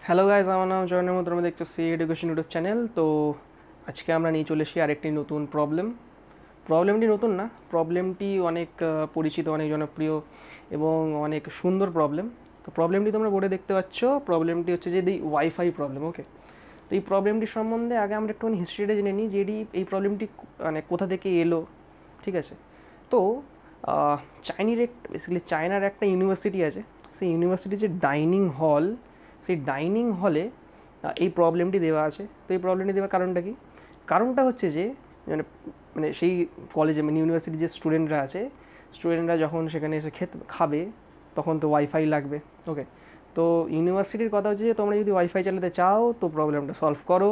Hello guys, আমার নাম জয়নের মতো তোমরা দেখছো এডুকেশন ইউটিউব চ্যানেল। তো আজকে আমরা নিয়ে চলে এসেছি আরেকটি নতুন প্রবলেমটি নতুন না, প্রবলেমটি অনেক পরিচিত, অনেক জনপ্রিয় এবং অনেক সুন্দর প্রবলেম। তো প্রবলেমটি তোমরা বোর্ডে দেখতে পাচ্ছ। প্রবলেমটি হচ্ছে যে ওয়াইফাই প্রবলেম। ওকে, তো এই প্রবলেমটি সম্বন্ধে আগে আমরা একটুখানি হিস্ট্রিটা জেনে নিই যে এই প্রবলেমটি মানে কোথা থেকে এলো। ঠিক আছে, তো বেসিক্যালি চায়নার একটা ইউনিভার্সিটি আছে। সেই ইউনিভার্সিটির যে ডাইনিং হল, সেই ডাইনিং হলে এই প্রবলেমটি দেওয়া আছে। তো এই প্রবলেমটি দেওয়ার কারণটা কি? কারণটা হচ্ছে যে মানে মানে সেই কলেজে মানে ইউনিভার্সিটির যে স্টুডেন্টরা যখন সেখানে এসে খাবে তখন তো ওয়াইফাই লাগবে। ওকে, তো ইউনিভার্সিটির কথা হচ্ছে যে তোমরা যদি ওয়াইফাই চালাতে চাও তো প্রবলেমটা সলভ করো।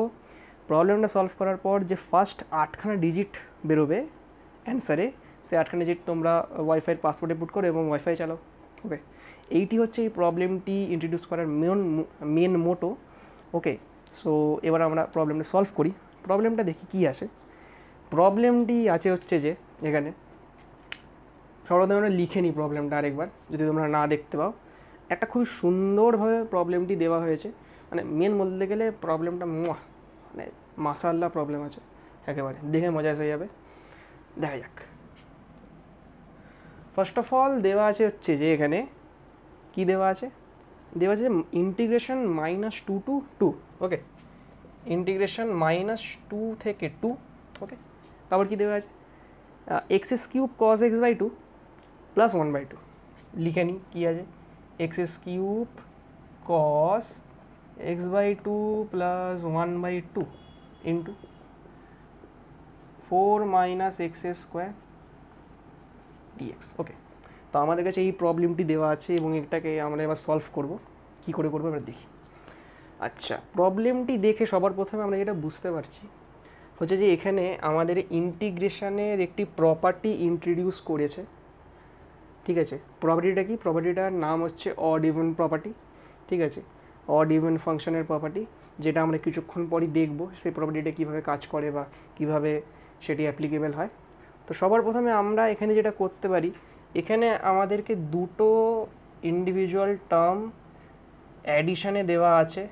প্রবলেমটা সলভ করার পর যে ফার্স্ট 8খানা ডিজিট বেরোবে অ্যান্সারে, সেই 8খানা ডিজিট তোমরা ওয়াইফাইয়ের পাসওয়ার্ডে পুট করো এবং ওয়াইফাই চালাও। ওকে, এইটি হচ্ছে এই প্রবলেমটি ইন্ট্রোডিউস করার মেন মোটো। ওকে, সো এবার আমরা প্রবলেমটা সলভ করি। প্রবলেমটা দেখি কী আছে। প্রবলেমটি আছে হচ্ছে যে এখানে সর্বপ্রথমে আমরা লিখে নিই প্রবলেমটা আরেকবার, যদি তোমরা না দেখতে পাও। একটা খুবই সুন্দরভাবে প্রবলেমটি দেওয়া হয়েছে, মানে মেন বলতে গেলে প্রবলেমটা মানে মাশাআল্লাহ প্রবলেম আছে, একেবারে দেখে মজা এসে যাবে। দেখা যাক। ফার্স্ট অফ অল দেওয়া আছে হচ্ছে যে এখানে কি দেওয়া আছে ইন্টিগ্রেশন -2 to 2। ওকে, ইন্টিগ্রেশন -2 থেকে 2। ওকে, তারপর কি দেওয়া আছে x³ cos x/2 প্লাস 1/2। লিখে নিই কী আছে, x³ cos x/2 plus 1/2 into 4 - x² dx। ওকে, তো আমাদের কাছে এই প্রবলেমটি দেওয়া আছে এবং এটাকে আমরা এবার সলভ করব। কী করে করবো এবার দেখি। আচ্ছা, প্রবলেমটি দেখে সবার প্রথমে আমরা যেটা বুঝতে পারছি হচ্ছে যে এখানে আমাদের ইন্টিগ্রেশনের একটি প্রপার্টি ইন্ট্রোডিউস করেছে। ঠিক আছে, প্রপার্টিটা কি? প্রপার্টিটার নাম হচ্ছে অড ইভেন প্রপার্টি। ঠিক আছে, অড ইভেন ফাংশনের প্রপার্টি, যেটা আমরা কিছুক্ষণ পরই দেখব সেই প্রপার্টিটা কীভাবে কাজ করে বা কীভাবে সেটি অ্যাপ্লিকেবল হয়। তো সবার প্রথমে আমরা এখানে যেটা করতে পারি, এখানে আমাদেরকে দুটো ইন্ডিভিজুয়াল টার্ম অ্যাডিশানে দেওয়া আছে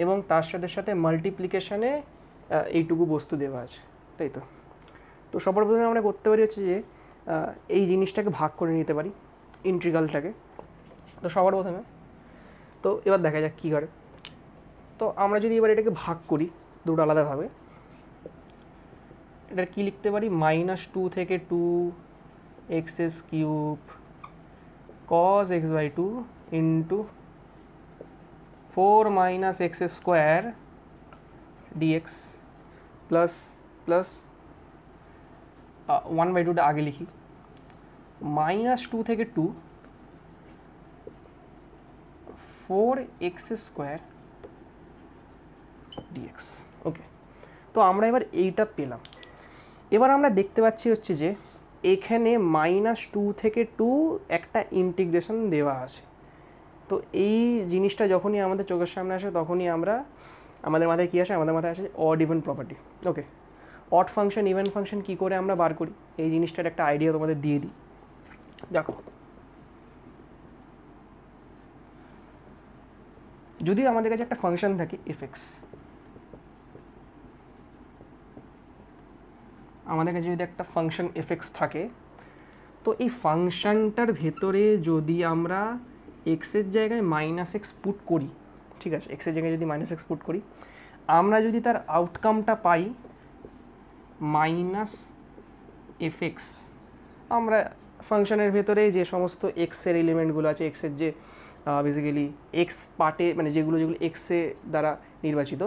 এবং তার সাথে সাথে মাল্টিপ্লিকেশানে এইটুকু বস্তু দেওয়া আছে, তাই তো। তো সবার প্রথমে আমরা করতে পারি হচ্ছে যে এই জিনিসটাকে ভাগ করে নিতে পারি, ইন্টিগ্রালটাকে। তো সবার প্রথমে তো এবার দেখা যাক কী করে। তো আমরা যদি এবার এটাকে ভাগ করি দুটো আলাদাভাবে, এটার কী লিখতে পারি, -2 থেকে 2 x³ cos x/2 into 4 - x² dx plus 1/2টা আগে লিখি, -2 থেকে 2 4x² dx। ওকে, তো আমরা এবার এইটা পেলাম। এবার আমরা দেখতে পাচ্ছি হচ্ছে যে এখানে -2 থেকে 2 একটা ইন্টিগ্রেশন দেওয়া আছে। তো এই জিনিসটা যখনই আমাদের চোখের সামনে আসে তখনই আমাদের মাথায় কী আসে? আমাদের মাথায় আসে অড ইভেন প্রপার্টি। ওকে, অড ফাংশন ইভেন ফাংশন কী করে আমরা বার করি, এই জিনিসটার একটা আইডিয়া তোমাদের দিয়ে দিই। দেখো, যদি আমাদের কাছে একটা ফাংশন থাকে f(x), আমাদের কাছে যদি একটা ফাংশন f(x) থাকে, তো এই ফাংশনটার ভেতরে যদি আমরা এক্সের জায়গায় -x পুট করি, ঠিক আছে, এক্সের জায়গায় যদি -x পুট করি, আমরা যদি তার আউটকামটা পাই -fx, আমরা ফাংশনের ভেতরে যে সমস্ত এক্সের এলিমেন্টগুলো আছে, এক্সের যে বেসিক্যালি এক্স পার্টে মানে যেগুলো এক্সে দ্বারা নির্বাচিত,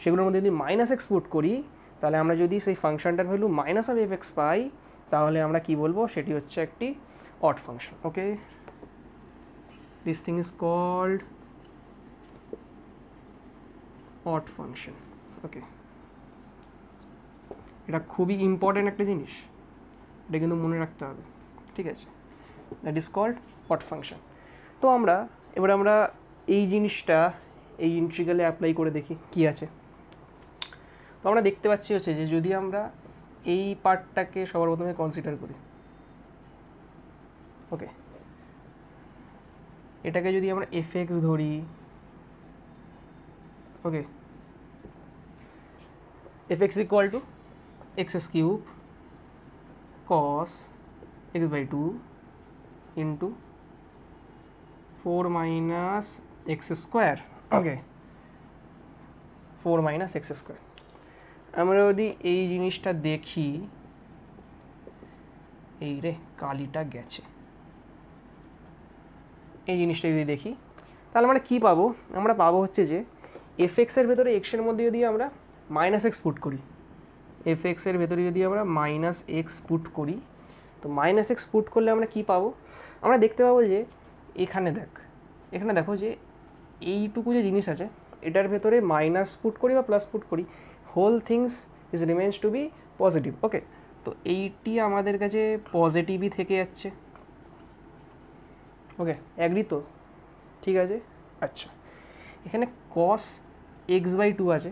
সেগুলোর মধ্যে যদি -x পুট করি, তাহলে আমরা যদি সেই ফাংশনটার ভ্যালু -fx পাই, তাহলে আমরা কি বলবো, সেটি হচ্ছে একটি odd function. Okay, this thing is called odd function. Okay, এটা খুবই ইম্পর্টেন্ট একটা জিনিস, এটা কিন্তু মনে রাখতে হবে। ঠিক আছে, that is called odd function. তো এবার আমরা এই জিনিসটা এই ইন্টিগ্রালে অ্যাপ্লাই করে দেখি কি আছে। তো আমরা দেখতে পাচ্ছি হচ্ছে যে যদি আমরা এই পার্টটাকে সবার প্রথমে কনসিডার করি, ওকে, এটাকে যদি আমরা fx ধরি, okay, fx equal to x cube cos x by 2 into 4 minus x square. Okay, 4 minus x square. আমরা যদি এই জিনিসটা দেখি, এই রে কালিটা গেছে, এই জিনিসটা যদি দেখি তাহলে আমরা কী পাবো? আমরা পাবো হচ্ছে যে এফ এক্সের ভেতরে এক্সের মধ্যে যদি আমরা মাইনাস এক্স পুট করি, এফ এক্সের ভেতরে যদি আমরা মাইনাস এক্স পুট করি, তো মাইনাস এক্স পুট করলে আমরা কী পাবো? আমরা দেখতে পাবো যে এখানে দেখো যে এইটুকু যে জিনিস আছে এটার ভেতরে মাইনাস পুট করি বা প্লাস পুট করি, whole things is remains to be positive. Okay, তো এইটি আমাদের কাছে পজিটিভই থেকে যাচ্ছে। ওকে, অ্যাগ্রি তো? ঠিক আছে। আচ্ছা, এখানে কস এক্স বাই 2 আছে,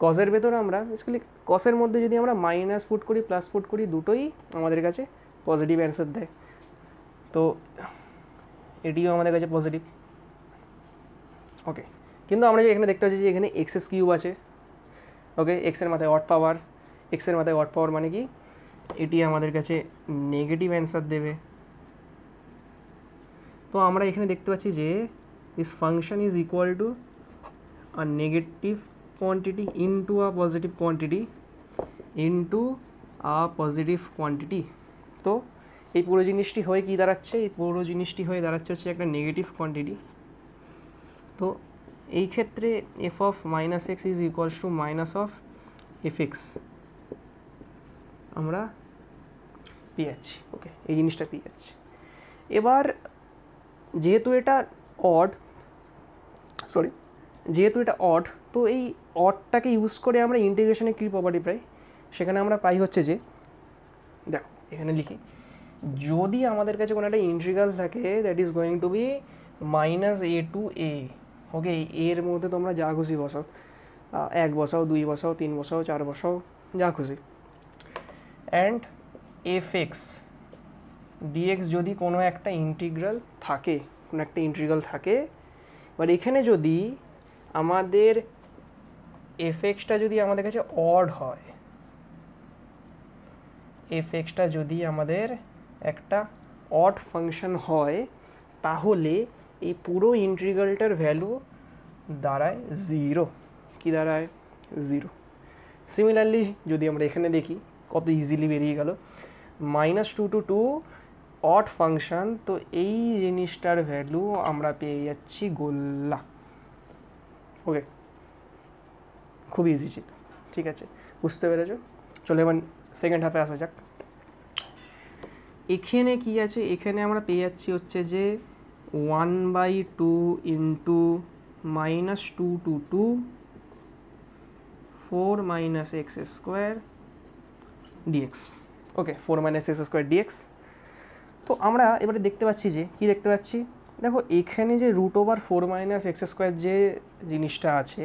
কজের ভেতর আমরা বেসিক্যালি কসের মধ্যে যদি আমরা মাইনাস পুট করি প্লাস পুট করি দুটোই আমাদের কাছে পজিটিভ অ্যান্সার দেয়, তো এটিও আমাদের কাছে পজিটিভ। ওকে, কিন্তু আমরা এখানে দেখতে পাচ্ছি যে এখানে এক্সএস কিউব আছে। ওকে, এক্সের মাথায় অড পাওয়ার, এক্সের মাথায় অড পাওয়ার মানে কি এটি আমাদের কাছে নেগেটিভ অ্যান্সার দেবে। তো আমরা এখানে দেখতে পাচ্ছি যে this function is equal to a negative quantity into a positive quantity into a positive quantity. তো এই পুরো জিনিসটি হয়ে কী দাঁড়াচ্ছে? এই পুরো জিনিসটি হয়ে দাঁড়াচ্ছে হচ্ছে একটা নেগেটিভ কোয়ান্টিটি। তো এই ক্ষেত্রে F of minus x is equals two minus of F x আমরা পেয়ে যাচ্ছি। ওকে, এই জিনিসটা পেয়ে যাচ্ছি। এবার যেহেতু এটা অড, তো এই অডটাকে ইউজ করে আমরা ইন্টিগ্রেশনে কী প্রপার্টি পাই? সেখানে আমরা পাই হচ্ছে যে, দেখো এখানে লিখি, যদি আমাদের কাছে কোনো একটা ইন্টিগ্রাল থাকে that is going to be minus a to a. Okay, এর মধ্যে তোমরা যা খুশি বসাও, 1 বসাও, 2 বসাও, 3 বসাও, 4 বসাও, যা খুশি, অ্যান্ড এফ এক্স ডিএক্স যদি কোনো একটা ইন্টিগ্রাল থাকে, এবার এখানে যদি আমাদের এফ এক্সটা যদি আমাদের কাছে অড হয়, এফ এক্সটা যদি আমাদের একটা অড ফাংশন হয়, তাহলে এই পুরো ইন্টিগ্রালটার ভ্যালু দাঁড়ায় 0। কি দাঁড়ায়? 0। সিমিলারলি যদি আমরা এখানে দেখি, কত ইজিলি বেরিয়ে গেল, -2 to 2 অড ফাংশন, তো এই জিনিসটার ভ্যালু আমরা পেয়ে যাচ্ছি গোল্লা। ওকে, খুব ইজি ছিল। ঠিক আছে, বুঝতে পেরেছো? চলো এবার সেকেন্ড হাফে আসা যাক। এখানে কি আছে? এখানে আমরা পেয়ে যাচ্ছি হচ্ছে যে 1/2 into -2 to 2 4 minus x square dx. Okay, 4 minus x square dx. তো আমরা এবারে দেখতে পাচ্ছি যে, কি দেখতে পাচ্ছি? দেখো এখানে যে √4 মাইনাস এক্স স্কোয়ার যে জিনিসটা আছে,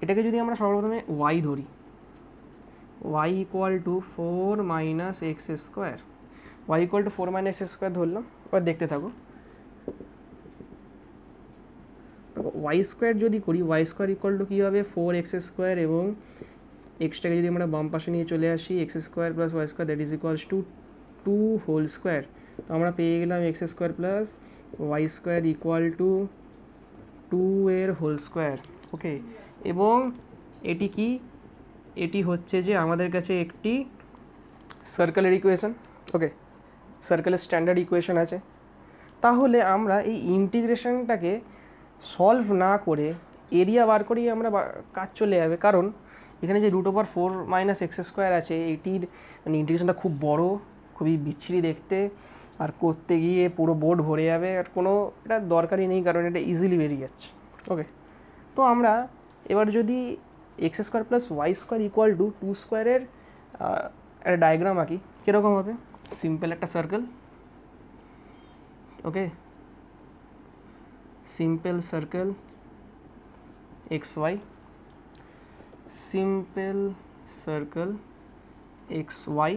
এটাকে যদি আমরা সর্বপ্রথমে ওয়াই ধরি, y equal to 4 minus x square, y equal to 4 minus x square ধরলাম। এবার দেখতে থাকো, ওয়াই স্কোয়ার যদি করি, ওয়াই স্কোয়ার ইকুয়াল টু কী হবে? 4x স্কোয়ার, এবং এক্সটাকে যদি আমরা বাম পাশে নিয়ে চলে আসি, x square plus y square that is equals to 2 whole square. তো আমরা পেয়ে গেলাম x square plus y square equal to 2 এর হোল স্কোয়ার। ওকে, এবং এটি কি? এটি হচ্ছে যে আমাদের কাছে একটি সার্কেলের ইকুয়েশন। ওকে, সার্কেলের স্ট্যান্ডার্ড ইকুয়েশন আছে। তাহলে আমরা এই ইন্টিগ্রেশনটাকে সলভ না করে এরিয়া বার করেই আমরা কাজ চলে যাবে, কারণ এখানে যে √4 মাইনাস এক্স স্কোয়ার আছে, এইটির মানে ইন্টিগ্রেশনটা খুব বড়, খুবই বিচ্ছিরি দেখতে, আর করতে গিয়ে পুরো বোর্ড ভরে যাবে, আর কোনো এটা দরকারই নেই, কারণ এটা ইজিলি বেরিয়ে যাচ্ছে। ওকে, তো আমরা এবার যদি x square plus y square equal to 2 স্কোয়ারের একটা ডায়াগ্রাম আঁকি, কীরকম হবে? সিম্পল একটা circle. Okay, simple circle x y, simple circle x y,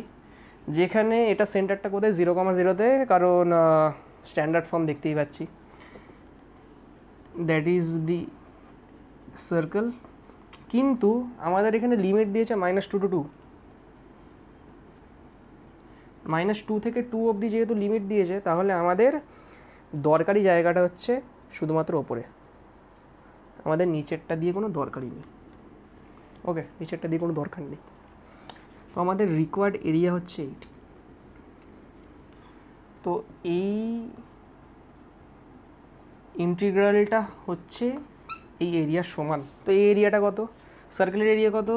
যেখানে এটা সেন্টারটা কোথায়? 0,0-তে, কারণ স্ট্যান্ডার্ড ফর্ম দেখতেই পাচ্ছি, দ্যাট ইজ দি সার্কেল, কিন্তু আমাদের এখানে লিমিট দিয়েছে -2 to 2, -2 থেকে 2 অবধি যেহেতু লিমিট দিয়েছে, তাহলে আমাদের দরকারি জায়গাটা হচ্ছে শুধুমাত্র ওপরে, আমাদের নিচেরটা দিয়ে কোনো দরকারই নেই। ওকে, নিচেরটা দিয়ে কোনো দরকার নেই। তো আমাদের রিকোয়ার্ড এরিয়া হচ্ছে এইটি। তো এই ইন্টিগ্রালটা হচ্ছে এই এরিয়ার সমান। তো এই এরিয়াটা কত, সার্কেলের এরিয়া কত,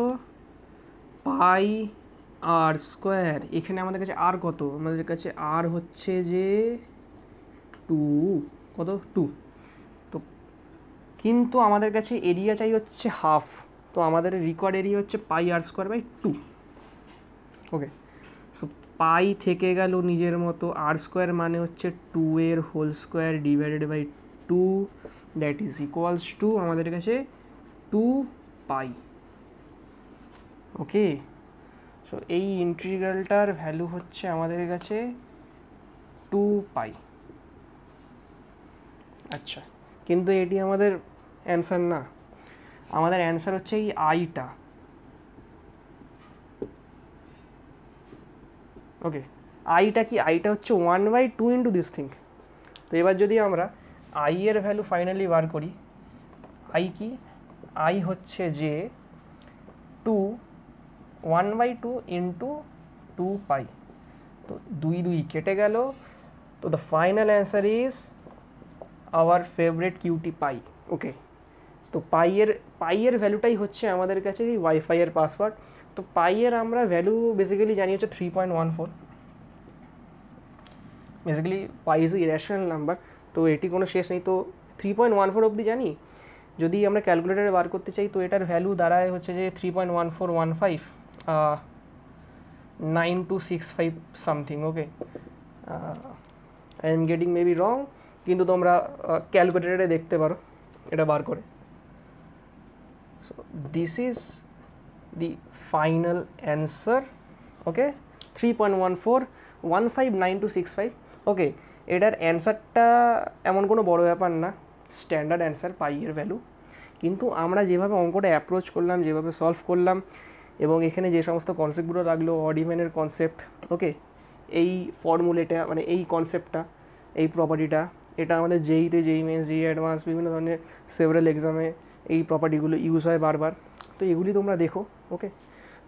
পাই আর স্কোয়ার। এখানে আমাদের কাছে আর কত, আমাদের কাছে আর হচ্ছে যে 2, কত 2। তো কিন্তু আমাদের কাছে এরিয়া চাই হচ্ছে হাফ, তো আমাদের রিকোয়ার্ড এরিয়া হচ্ছে পাই আর স্কোয়ার বাই 2। ওকে, সো পাই থেকে গেল নিজের মতো, আর স্কোয়ার মানে হচ্ছে 2 এর whole square divided by 2, that is equals to আমাদের কাছে 2 পাই। ওকে, সো এই ইন্টিগ্রালটার ভ্যালু হচ্ছে আমাদের কাছে 2 পাই। আচ্ছা, কিন্তু এটি আমাদের অ্যান্সার না, আমাদের অ্যান্সার হচ্ছে এই আইটা। ওকে, আইটা কি, আইটা হচ্ছে 1/2 ইন্টু দিস থিং। তো এবার যদি আমরা আই এর ভ্যালু ফাইনালি বার করি, আই কি, আই হচ্ছে যে 1/2 ইন্টু 2 পাই। তো 2 কেটে গেল, তো the final answer is our favourite cutie pi. Okay, তো পাইয়ের ভ্যালুটাই হচ্ছে আমাদের কাছে এই ওয়াইফাইয়ের পাসওয়ার্ড। তো পাইয়ের আমরা ভ্যালু বেসিক্যালি জানি হচ্ছে 3.14। Basically pi is irrational number, তো এটি কোনো শেষ নেই। তো 3.14 অবধি জানি। যদি আমরা ক্যালকুলেটারে বার করতে চাই, তো এটার ভ্যালু দাঁড়ায় হচ্ছে যে 3.1415 9265 something. Okay, I am getting maybe wrong, কিন্তু তোমরা ক্যালকুলেটারে দেখতে পারো এটা বার করে। So this is the final answer. Okay, 3.14159265। Okay, এটার অ্যান্সারটা এমন কোনো বড় ব্যাপার না, স্ট্যান্ডার্ড অ্যান্সার পাইয়ের ভ্যালু। কিন্তু আমরা যেভাবে অঙ্কটা অ্যাপ্রোচ করলাম, যেভাবে সলভ করলাম, এবং এখানে যে সমস্ত কনসেপ্টগুলো রাখলো, অড ইভেনের কনসেপ্ট, ওকে, এই ফর্মুলেটা মানে এই কনসেপ্টটা, এই প্রপার্টিটা, এটা আমাদের জেইতে, জেই মেন্স, জেই অ্যাডভান্স, বিভিন্ন ধরনের সেভারাল এক্সামে এই প্রপার্টিগুলো ইউজ হয় বারবার। তো এগুলি তোমরা দেখো। ওকে,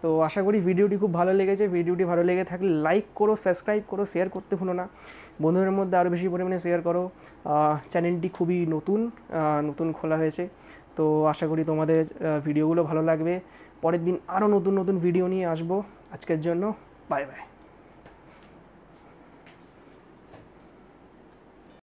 তো আশা করি ভিডিওটি খুব ভালো লেগেছে। ভিডিওটি ভালো লেগে থাকলে লাইক করো, সাবস্ক্রাইব করো, শেয়ার করতে ভুলো না, বন্ধুদের মধ্যে আরও বেশি পরিমাণে শেয়ার করো। চ্যানেলটি খুবই নতুন খোলা হয়েছে, তো আশা করি তোমাদের ভিডিওগুলো ভালো লাগবে। পরের দিন আরও নতুন ভিডিও নিয়ে আসবো। আজকের জন্য বাই বাই।